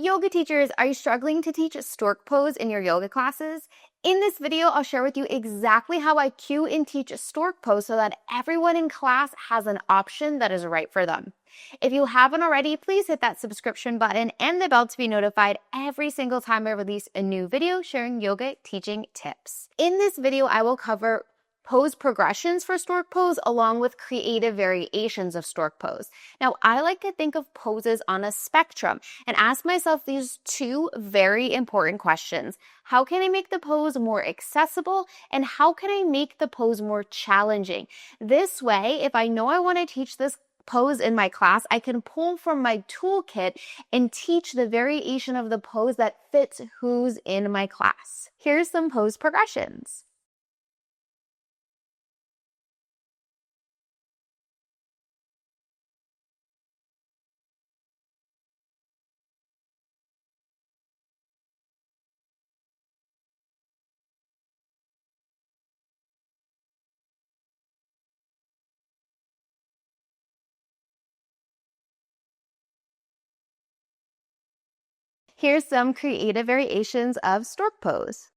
Yoga teachers, are you struggling to teach stork pose in your yoga classes? In this video, I'll share with you exactly how I cue and teach stork pose so that everyone in class has an option that is right for them. If you haven't already, please hit that subscription button and the bell to be notified every single time I release a new video sharing yoga teaching tips. In this video, I will cover pose progressions for stork pose along with creative variations of stork pose. Now, I like to think of poses on a spectrum and ask myself these two very important questions. How can I make the pose more accessible, and how can I make the pose more challenging? This way, if I know I want to teach this pose in my class, I can pull from my toolkit and teach the variation of the pose that fits who's in my class. Here's some pose progressions. Here's some creative variations of stork pose.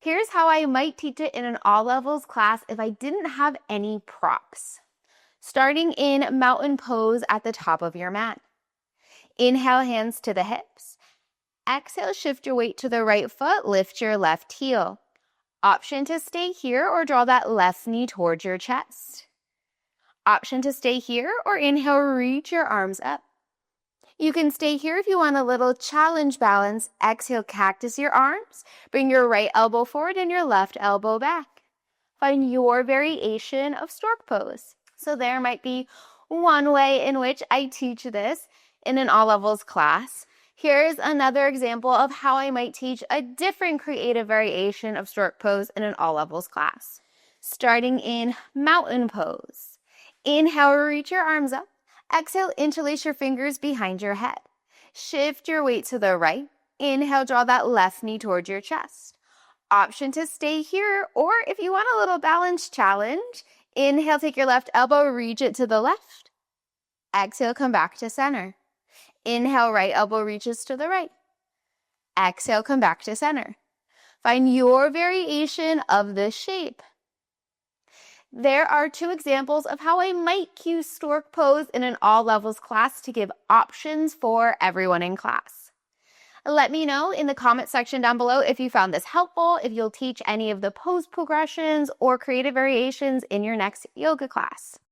Here's how I might teach it in an all levels class if I didn't have any props. Starting in mountain pose at the top of your mat. Inhale, hands to the hips. Exhale, shift your weight to the right foot, lift your left heel. Option to stay here or draw that left knee towards your chest. Option to stay here or inhale, reach your arms up. You can stay here if you want a little challenge balance. Exhale, cactus your arms. Bring your right elbow forward and your left elbow back. Find your variation of stork pose. So there might be one way in which I teach this in an all levels class. Here's another example of how I might teach a different creative variation of stork pose in an all levels class. Starting in mountain pose. Inhale, reach your arms up. Exhale, interlace your fingers behind your head. Shift your weight to the right. Inhale, draw that left knee towards your chest. Option to stay here, or if you want a little balance challenge, inhale, take your left elbow, reach it to the left. Exhale, come back to center. Inhale, right elbow reaches to the right. Exhale, come back to center. Find your variation of this shape. There are two examples of how I might cue stork pose in an all levels class to give options for everyone in class. Let me know in the comment section down below if you found this helpful, if you'll teach any of the pose progressions or creative variations in your next yoga class.